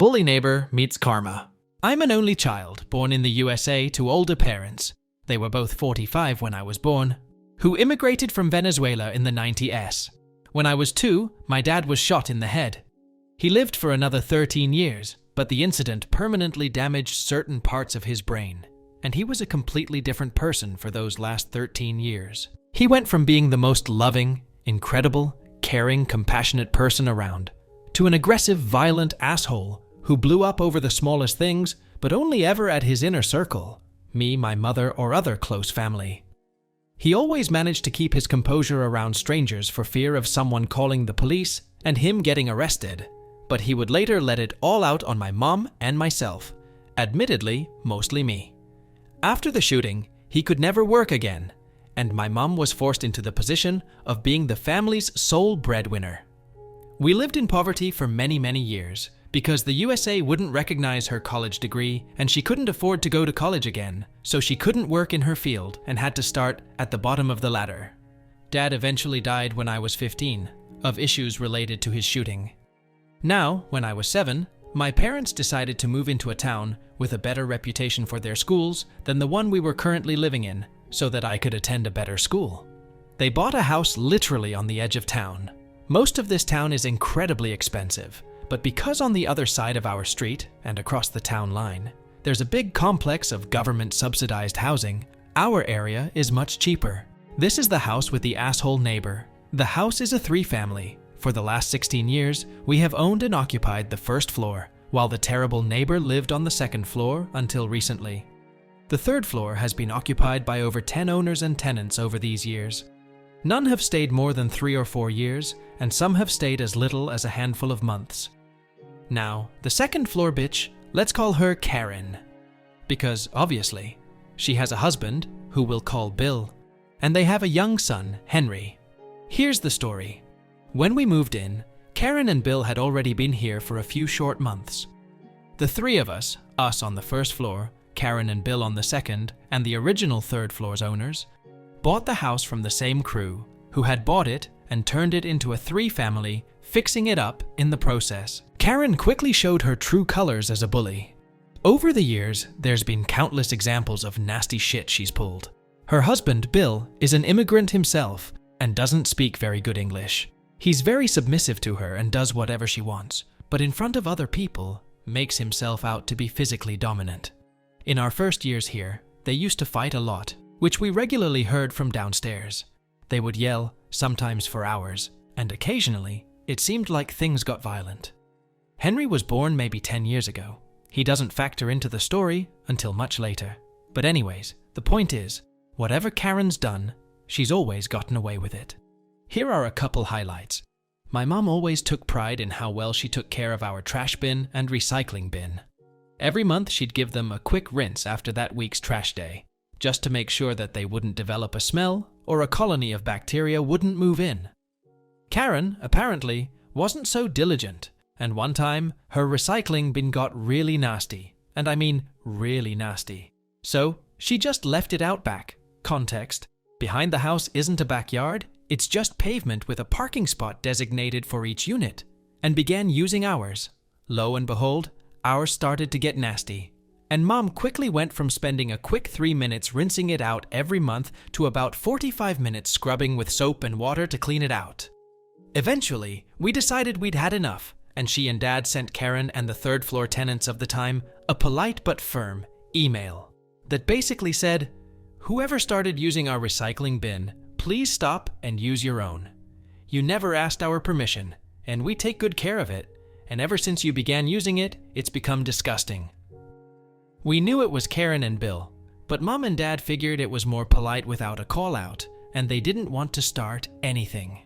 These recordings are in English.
Bully neighbor meets karma. I'm an only child, born in the USA to older parents. They were both 45 when I was born, who immigrated from Venezuela in the 90s. When I was 2, my dad was shot in the head. He lived for another 13 years, but the incident permanently damaged certain parts of his brain, and he was a completely different person for those last 13 years. He went from being the most loving, incredible, caring, compassionate person around, to an aggressive, violent asshole who blew up over the smallest things, but only ever at his inner circle, me, my mother, or other close family. He always managed to keep his composure around strangers for fear of someone calling the police and him getting arrested, but he would later let it all out on my mom and myself, admittedly, mostly me. After the shooting, he could never work again, and my mom was forced into the position of being the family's sole breadwinner. We lived in poverty for many, many years because the USA wouldn't recognize her college degree and she couldn't afford to go to college again, so she couldn't work in her field and had to start at the bottom of the ladder. Dad eventually died when I was 15, of issues related to his shooting. Now, when I was 7, my parents decided to move into a town with a better reputation for their schools than the one we were currently living in, so that I could attend a better school. They bought a house literally on the edge of town. Most of this town is incredibly expensive, but because on the other side of our street and across the town line, there's a big complex of government-subsidized housing, our area is much cheaper. This is the house with the asshole neighbor. The house is a 3-family. For the last 16 years, we have owned and occupied the first floor, while the terrible neighbor lived on the second floor until recently. The third floor has been occupied by over 10 owners and tenants over these years. None have stayed more than 3 or 4 years, and some have stayed as little as a handful of months. Now, the second floor bitch, let's call her Karen. Because, obviously, she has a husband, who we'll call Bill, and they have a young son, Henry. Here's the story. When we moved in, Karen and Bill had already been here for a few short months. The 3 of us on the first floor, Karen and Bill on the second, and the original third floor's owners, bought the house from the same crew, who had bought it and turned it into a 3-family, fixing it up in the process. Karen quickly showed her true colors as a bully. Over the years, there's been countless examples of nasty shit she's pulled. Her husband, Bill, is an immigrant himself and doesn't speak very good English. He's very submissive to her and does whatever she wants, but in front of other people, makes himself out to be physically dominant. In our first years here, they used to fight a lot, which we regularly heard from downstairs. They would yell, sometimes for hours, and occasionally, it seemed like things got violent. Henry was born maybe 10 years ago. He doesn't factor into the story until much later. But anyways, the point is, whatever Karen's done, she's always gotten away with it. Here are a couple highlights. My mom always took pride in how well she took care of our trash bin and recycling bin. Every month she'd give them a quick rinse after that week's trash day, just to make sure that they wouldn't develop a smell or a colony of bacteria wouldn't move in. Karen, apparently, wasn't so diligent, and one time her recycling bin got really nasty, and I mean really nasty. So she just left it out back. Context: behind the house isn't a backyard, it's just pavement with a parking spot designated for each unit, and began using ours. Lo and behold, ours started to get nasty, and Mom quickly went from spending a quick 3 minutes rinsing it out every month to about 45 minutes scrubbing with soap and water to clean it out. Eventually, we decided we'd had enough, and she and Dad sent Karen and the third floor tenants of the time a polite but firm email that basically said, "Whoever started using our recycling bin, please stop and use your own. You never asked our permission, and we take good care of it, and ever since you began using it, it's become disgusting." We knew it was Karen and Bill, but Mom and Dad figured it was more polite without a call-out, and they didn't want to start anything.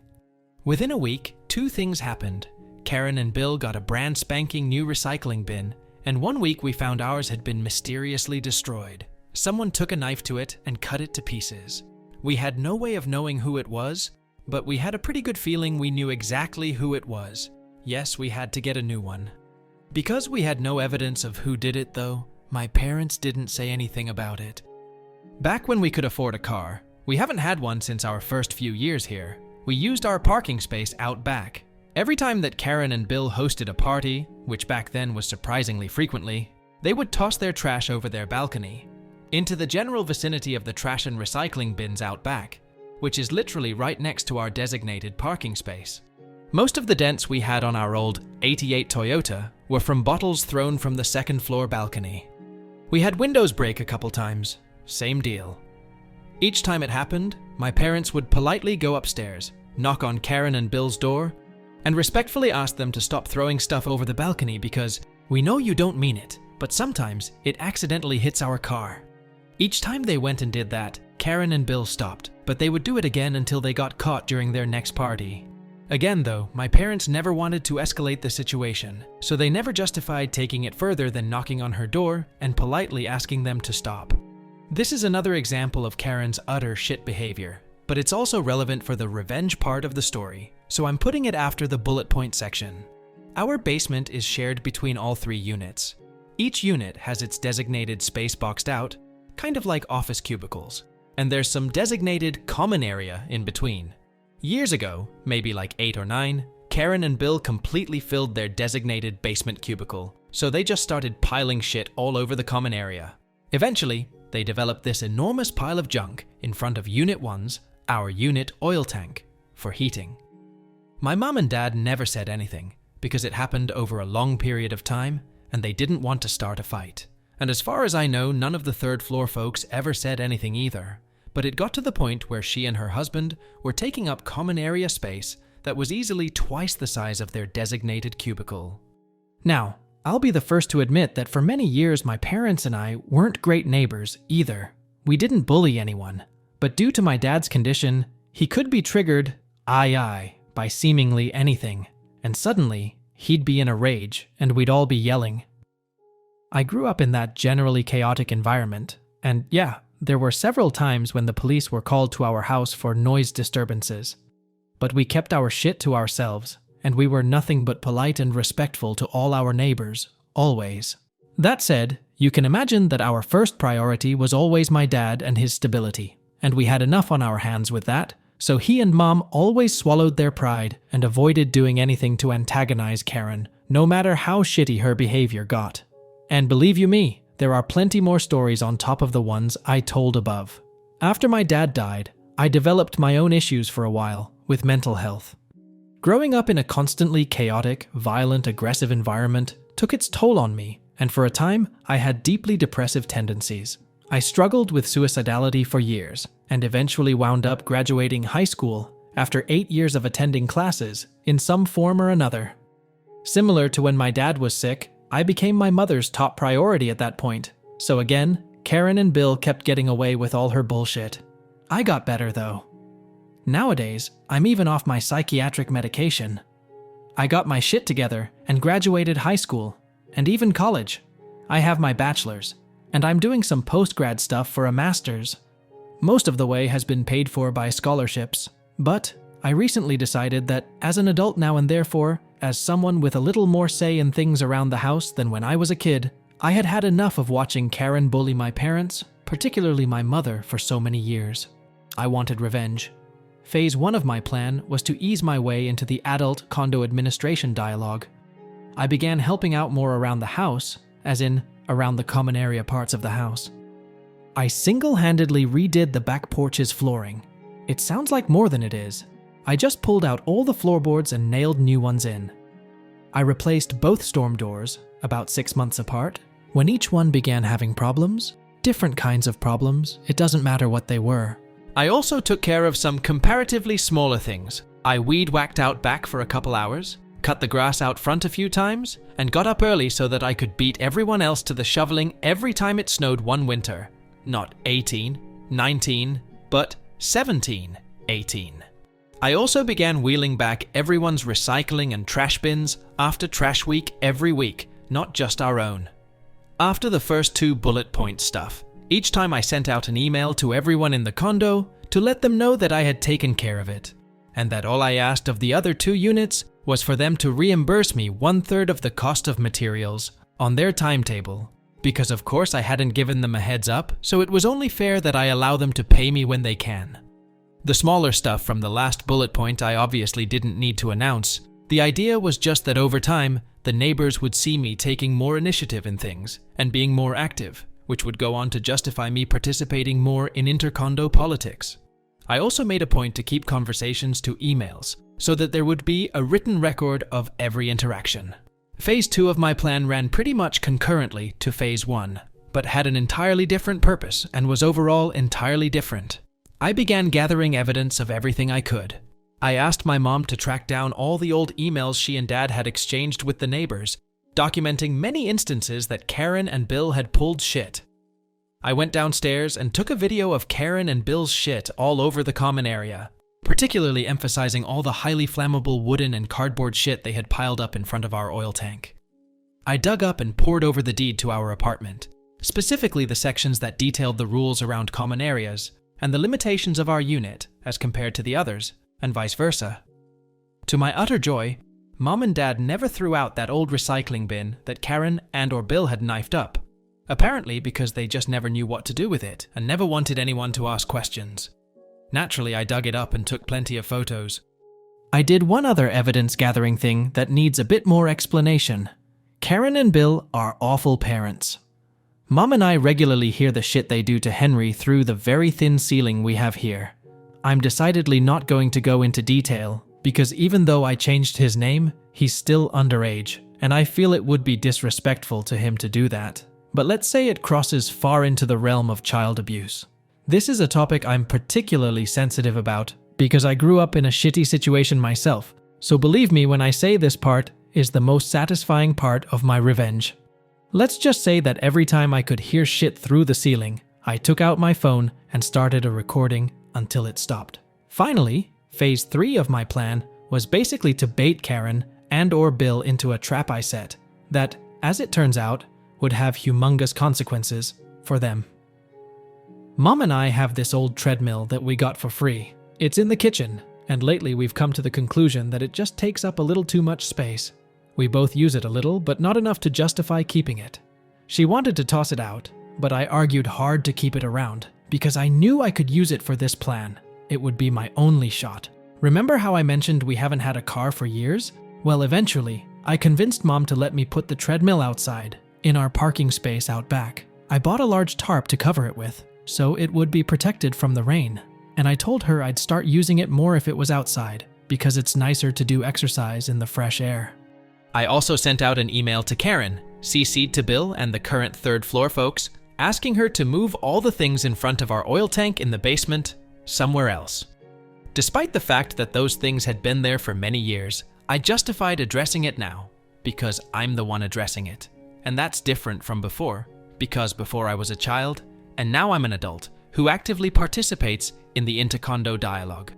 Within a week, 2 things happened. Karen and Bill got a brand spanking new recycling bin, and one week we found ours had been mysteriously destroyed. Someone took a knife to it and cut it to pieces. We had no way of knowing who it was, but we had a pretty good feeling we knew exactly who it was. Yes, we had to get a new one. Because we had no evidence of who did it though, my parents didn't say anything about it. Back when we could afford a car, we haven't had one since our first few years here, we used our parking space out back. Every time that Karen and Bill hosted a party, which back then was surprisingly frequently, they would toss their trash over their balcony, into the general vicinity of the trash and recycling bins out back, which is literally right next to our designated parking space. Most of the dents we had on our old '88 Toyota were from bottles thrown from the second floor balcony. We had windows break a couple times, same deal. Each time it happened, my parents would politely go upstairs, knock on Karen and Bill's door, and respectfully ask them to stop throwing stuff over the balcony because we know you don't mean it, but sometimes it accidentally hits our car. Each time they went and did that, Karen and Bill stopped, but they would do it again until they got caught during their next party. Again though, my parents never wanted to escalate the situation, so they never justified taking it further than knocking on her door and politely asking them to stop. This is another example of Karen's utter shit behavior, but it's also relevant for the revenge part of the story, so I'm putting it after the bullet point section. Our basement is shared between all 3 units. Each unit has its designated space boxed out, kind of like office cubicles, and there's some designated common area in between. Years ago, maybe like 8 or 9, Karen and Bill completely filled their designated basement cubicle, so they just started piling shit all over the common area. Eventually, they developed this enormous pile of junk in front of Unit 1's, our unit oil tank, for heating. My mom and dad never said anything, because it happened over a long period of time, and they didn't want to start a fight. And as far as I know, none of the third floor folks ever said anything either. But it got to the point where she and her husband were taking up common area space that was easily twice the size of their designated cubicle. Now, I'll be the first to admit that for many years my parents and I weren't great neighbors either. We didn't bully anyone, but due to my dad's condition, he could be triggered, by seemingly anything, and suddenly he'd be in a rage and we'd all be yelling. I grew up in that generally chaotic environment, and yeah, there were several times when the police were called to our house for noise disturbances. But we kept our shit to ourselves, and we were nothing but polite and respectful to all our neighbors, always. That said, you can imagine that our first priority was always my dad and his stability, and we had enough on our hands with that, so he and Mom always swallowed their pride and avoided doing anything to antagonize Karen, no matter how shitty her behavior got. And believe you me, there are plenty more stories on top of the ones I told above. After my dad died, I developed my own issues for a while, with mental health. Growing up in a constantly chaotic, violent, aggressive environment took its toll on me, and for a time, I had deeply depressive tendencies. I struggled with suicidality for years, and eventually wound up graduating high school after 8 years of attending classes in some form or another. Similar to when my dad was sick, I became my mother's top priority at that point. So again, Karen and Bill kept getting away with all her bullshit. I got better though. Nowadays, I'm even off my psychiatric medication. I got my shit together and graduated high school, and even college. I have my bachelor's, and I'm doing some post-grad stuff for a master's. Most of the way has been paid for by scholarships, but I recently decided that as an adult now and therefore, as someone with a little more say in things around the house than when I was a kid, I had had enough of watching Karen bully my parents, particularly my mother, for so many years. I wanted revenge. Phase 1 of my plan was to ease my way into the adult condo administration dialogue. I began helping out more around the house, as in, around the common area parts of the house. I single-handedly redid the back porch's flooring. It sounds like more than it is. I just pulled out all the floorboards and nailed new ones in. I replaced both storm doors, about 6 months apart, when each one began having problems. Different kinds of problems, it doesn't matter what they were. I also took care of some comparatively smaller things. I weed-whacked out back for a couple hours, cut the grass out front a few times, and got up early so that I could beat everyone else to the shoveling every time it snowed one winter. Not 18, 19, but 17, 18. I also began wheeling back everyone's recycling and trash bins after trash week every week, not just our own. After the first 2 bullet point stuff, each time I sent out an email to everyone in the condo to let them know that I had taken care of it, and that all I asked of the other 2 units was for them to reimburse me 1/3 of the cost of materials on their timetable, because of course I hadn't given them a heads up, so it was only fair that I allow them to pay me when they can. The smaller stuff from the last bullet point I obviously didn't need to announce. The idea was just that over time, the neighbors would see me taking more initiative in things and being more active, which would go on to justify me participating more in intercondo politics. I also made a point to keep conversations to emails, so that there would be a written record of every interaction. Phase 2 of my plan ran pretty much concurrently to Phase 1, but had an entirely different purpose and was overall entirely different. I began gathering evidence of everything I could. I asked my mom to track down all the old emails she and Dad had exchanged with the neighbors, documenting many instances that Karen and Bill had pulled shit. I went downstairs and took a video of Karen and Bill's shit all over the common area, particularly emphasizing all the highly flammable wooden and cardboard shit they had piled up in front of our oil tank. I dug up and pored over the deed to our apartment, specifically the sections that detailed the rules around common areas and the limitations of our unit as compared to the others, and vice versa. To my utter joy, Mom and Dad never threw out that old recycling bin that Karen and/or Bill had knifed up, apparently because they just never knew what to do with it and never wanted anyone to ask questions. Naturally, I dug it up and took plenty of photos. I did one other evidence-gathering thing that needs a bit more explanation. Karen and Bill are awful parents. Mom and I regularly hear the shit they do to Henry through the very thin ceiling we have here. I'm decidedly not going to go into detail, because even though I changed his name, he's still underage, and I feel it would be disrespectful to him to do that. But let's say it crosses far into the realm of child abuse. This is a topic I'm particularly sensitive about, because I grew up in a shitty situation myself, so believe me when I say this part is the most satisfying part of my revenge. Let's just say that every time I could hear shit through the ceiling, I took out my phone and started a recording until it stopped. Finally, Phase 3 of my plan was basically to bait Karen and/or Bill into a trap I set that, as it turns out, would have humongous consequences for them. Mom and I have this old treadmill that we got for free. It's in the kitchen, and lately we've come to the conclusion that it just takes up a little too much space. We both use it a little, but not enough to justify keeping it. She wanted to toss it out, but I argued hard to keep it around, because I knew I could use it for this plan. It would be my only shot. Remember how I mentioned we haven't had a car for years? Well, eventually, I convinced Mom to let me put the treadmill outside, in our parking space out back. I bought a large tarp to cover it with, so it would be protected from the rain. And I told her I'd start using it more if it was outside, because it's nicer to do exercise in the fresh air. I also sent out an email to Karen, CC'd to Bill and the current third floor folks, asking her to move all the things in front of our oil tank in the basement somewhere else. Despite the fact that those things had been there for many years, I justified addressing it now, because I'm the one addressing it. And that's different from before, because before I was a child, and now I'm an adult who actively participates in the intercondo dialogue.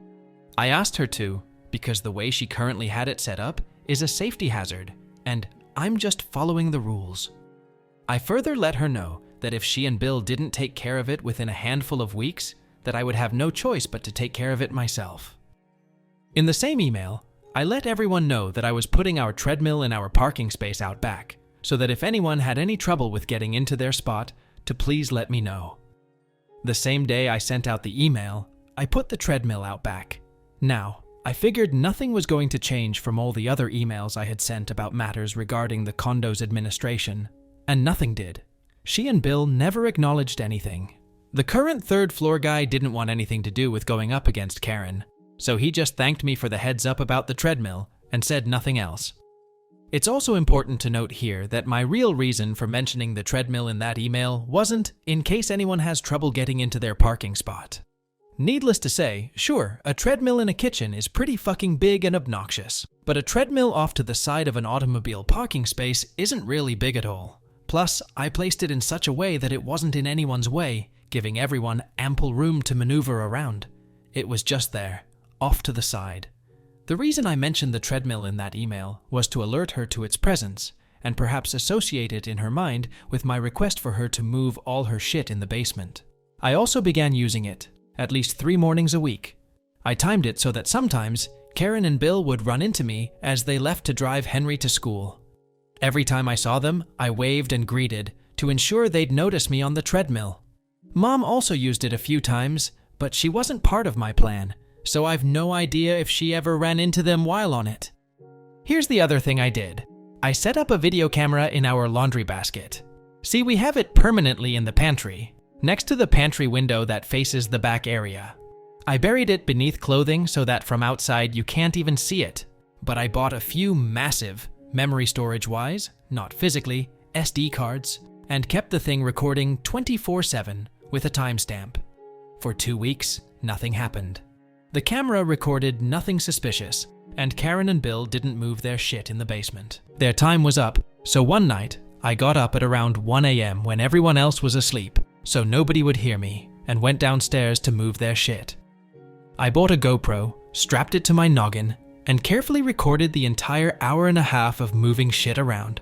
I asked her to, because the way she currently had it set up is a safety hazard, and I'm just following the rules. I further let her know that if she and Bill didn't take care of it within a handful of weeks, that I would have no choice but to take care of it myself. In the same email, I let everyone know that I was putting our treadmill in our parking space out back, so that if anyone had any trouble with getting into their spot, to please let me know. The same day I sent out the email, I put the treadmill out back. Now, I figured nothing was going to change from all the other emails I had sent about matters regarding the condo's administration, and nothing did. She and Bill never acknowledged anything. The current third floor guy didn't want anything to do with going up against Karen, so he just thanked me for the heads up about the treadmill and said nothing else. It's also important to note here that my real reason for mentioning the treadmill in that email wasn't in case anyone has trouble getting into their parking spot. Needless to say, sure, a treadmill in a kitchen is pretty fucking big and obnoxious, but a treadmill off to the side of an automobile parking space isn't really big at all. Plus, I placed it in such a way that it wasn't in anyone's way, giving everyone ample room to maneuver around. It was just there, off to the side. The reason I mentioned the treadmill in that email was to alert her to its presence, and perhaps associate it in her mind with my request for her to move all her shit in the basement. I also began using it, at least 3 mornings a week. I timed it so that sometimes Karen and Bill would run into me as they left to drive Henry to school. Every time I saw them, I waved and greeted to ensure they'd notice me on the treadmill. Mom also used it a few times, but she wasn't part of my plan, so I've no idea if she ever ran into them while on it. Here's the other thing I did. I set up a video camera in our laundry basket. See, we have it permanently in the pantry, next to the pantry window that faces the back area. I buried it beneath clothing so that from outside you can't even see it, but I bought a few massive, memory storage-wise, not physically, SD cards, and kept the thing recording 24/7 with a timestamp. For 2 weeks, nothing happened. The camera recorded nothing suspicious, and Karen and Bill didn't move their shit in the basement. Their time was up, so one night, I got up at around 1 a.m. when everyone else was asleep, so nobody would hear me, and went downstairs to move their shit. I bought a GoPro, strapped it to my noggin, and carefully recorded the entire hour and a half of moving shit around.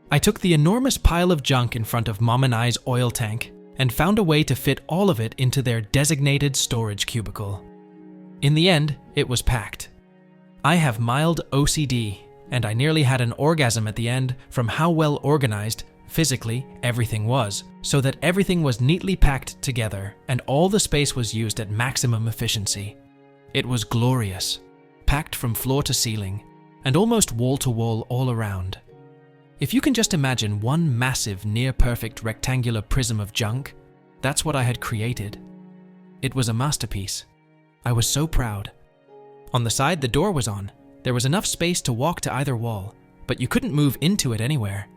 I took the enormous pile of junk in front of Mom and I's oil tank and found a way to fit all of it into their designated storage cubicle. In the end, it was packed. I have mild OCD, and I nearly had an orgasm at the end from how well organized, physically, everything was, so that everything was neatly packed together and all the space was used at maximum efficiency. It was glorious, packed from floor to ceiling, and almost wall to wall all around. If you can just imagine one massive, near-perfect rectangular prism of junk, that's what I had created. It was a masterpiece. I was so proud. On the side the door was on. There was enough space to walk to either wall, but you couldn't move into it anywhere.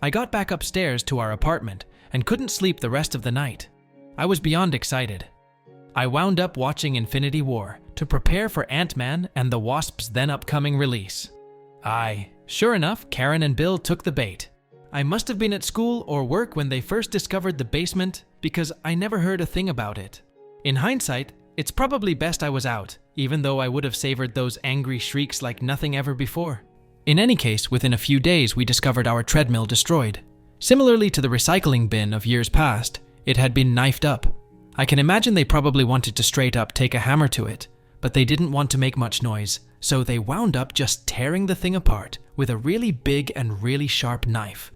I got back upstairs to our apartment and couldn't sleep the rest of the night. I was beyond excited. I wound up watching Infinity War to prepare for Ant-Man and the Wasp's then upcoming release. Sure enough, Karen and Bill took the bait. I must have been at school or work when they first discovered the basement because I never heard a thing about it. In hindsight, it's probably best I was out, even though I would have savored those angry shrieks like nothing ever before. In any case, within a few days we discovered our treadmill destroyed. Similarly to the recycling bin of years past, it had been knifed up. I can imagine they probably wanted to straight up take a hammer to it, but they didn't want to make much noise, so they wound up just tearing the thing apart with a really big and really sharp knife.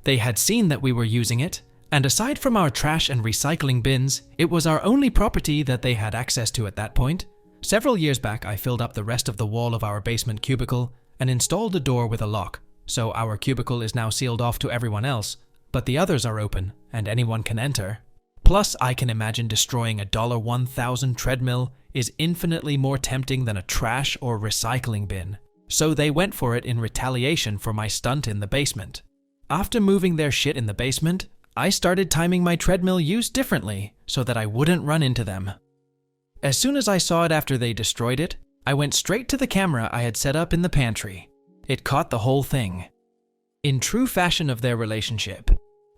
They had seen that we were using it, and aside from our trash and recycling bins, it was our only property that they had access to at that point. Several years back, I filled up the rest of the wall of our basement cubicle and installed a door with a lock, so our cubicle is now sealed off to everyone else, but the others are open and anyone can enter. Plus, I can imagine destroying a $1,000 treadmill is infinitely more tempting than a trash or recycling bin, so they went for it in retaliation for my stunt in the basement. After moving their shit in the basement, I started timing my treadmill use differently so that I wouldn't run into them. As soon as I saw it after they destroyed it, I went straight to the camera I had set up in the pantry. It caught the whole thing. In true fashion of their relationship,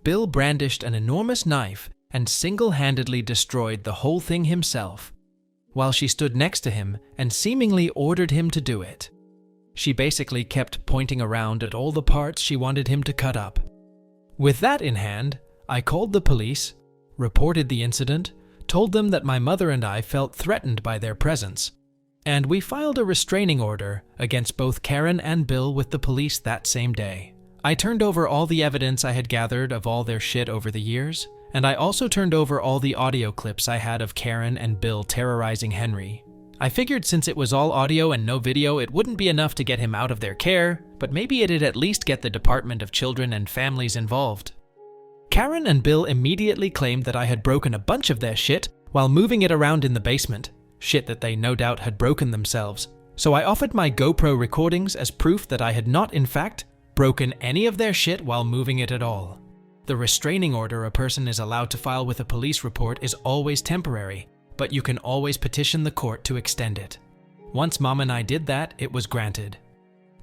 Bill brandished an enormous knife and single-handedly destroyed the whole thing himself, while she stood next to him and seemingly ordered him to do it. She basically kept pointing around at all the parts she wanted him to cut up. With that in hand, I called the police, reported the incident, told them that my mother and I felt threatened by their presence, and we filed a restraining order against both Karen and Bill with the police that same day. I turned over all the evidence I had gathered of all their shit over the years, and I also turned over all the audio clips I had of Karen and Bill terrorizing Henry. I figured since it was all audio and no video, it wouldn't be enough to get him out of their care, but maybe it'd at least get the Department of Children and Families involved. Karen and Bill immediately claimed that I had broken a bunch of their shit while moving it around in the basement, shit that they no doubt had broken themselves. So I offered my GoPro recordings as proof that I had not, in fact, broken any of their shit while moving it at all. The restraining order a person is allowed to file with a police report is always temporary, but you can always petition the court to extend it. Once Mom and I did that, it was granted.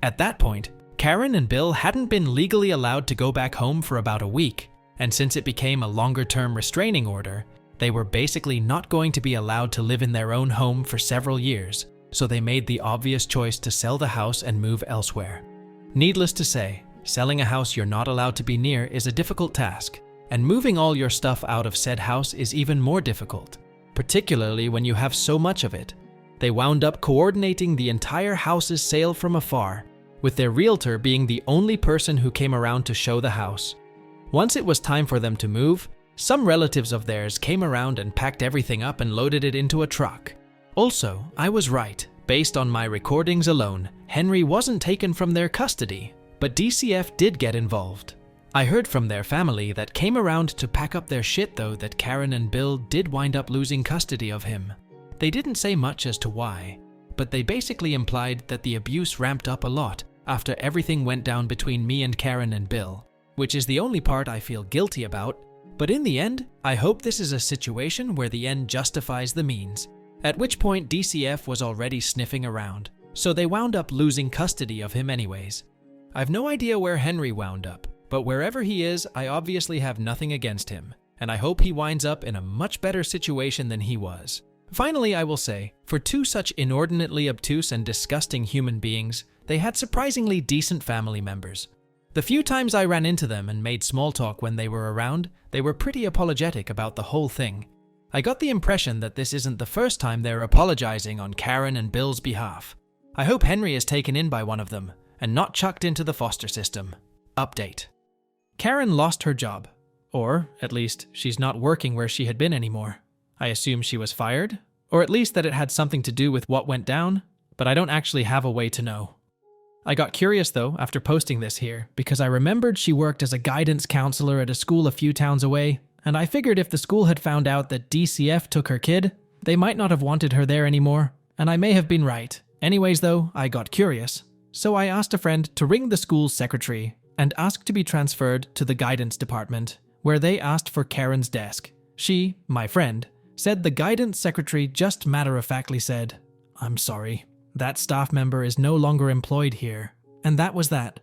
At that point, Karen and Bill hadn't been legally allowed to go back home for about a week, and since it became a longer-term restraining order, they were basically not going to be allowed to live in their own home for several years, so they made the obvious choice to sell the house and move elsewhere. Needless to say, selling a house you're not allowed to be near is a difficult task, and moving all your stuff out of said house is even more difficult, particularly when you have so much of it. They wound up coordinating the entire house's sale from afar, with their realtor being the only person who came around to show the house. Once it was time for them to move, some relatives of theirs came around and packed everything up and loaded it into a truck. Also, I was right. Based on my recordings alone, Henry wasn't taken from their custody, but DCF did get involved. I heard from their family that came around to pack up their shit though that Karen and Bill did wind up losing custody of him. They didn't say much as to why, but they basically implied that the abuse ramped up a lot after everything went down between me and Karen and Bill, which is the only part I feel guilty about. But in the end, I hope this is a situation where the end justifies the means, at which point DCF was already sniffing around, so they wound up losing custody of him anyways. I've no idea where Henry wound up, but wherever he is, I obviously have nothing against him, and I hope he winds up in a much better situation than he was. Finally, I will say, for two such inordinately obtuse and disgusting human beings, they had surprisingly decent family members. The few times I ran into them and made small talk when they were around, they were pretty apologetic about the whole thing. I got the impression that this isn't the first time they're apologizing on Karen and Bill's behalf. I hope Henry is taken in by one of them, and not chucked into the foster system. Update. Karen lost her job. Or, at least, she's not working where she had been anymore. I assume she was fired, or at least that it had something to do with what went down, but I don't actually have a way to know. I got curious though after posting this here, because I remembered she worked as a guidance counselor at a school a few towns away, and I figured if the school had found out that DCF took her kid, they might not have wanted her there anymore, and I may have been right. Anyways though, I got curious, so I asked a friend to ring the school's secretary and ask to be transferred to the guidance department, where they asked for Karen's desk. She, my friend, said the guidance secretary just matter-of-factly said, "I'm sorry, that staff member is no longer employed here," and that was that.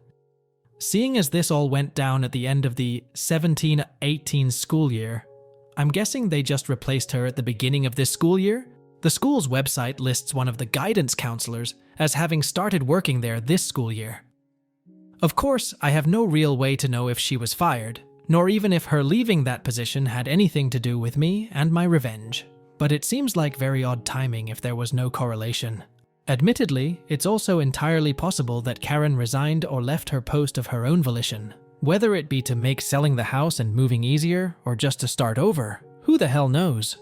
Seeing as this all went down at the end of the 17-18 school year, I'm guessing they just replaced her at the beginning of this school year. The school's website lists one of the guidance counselors as having started working there this school year. Of course, I have no real way to know if she was fired, nor even if her leaving that position had anything to do with me and my revenge, but it seems like very odd timing if there was no correlation. Admittedly, it's also entirely possible that Karen resigned or left her post of her own volition, whether it be to make selling the house and moving easier or just to start over. Who the hell knows?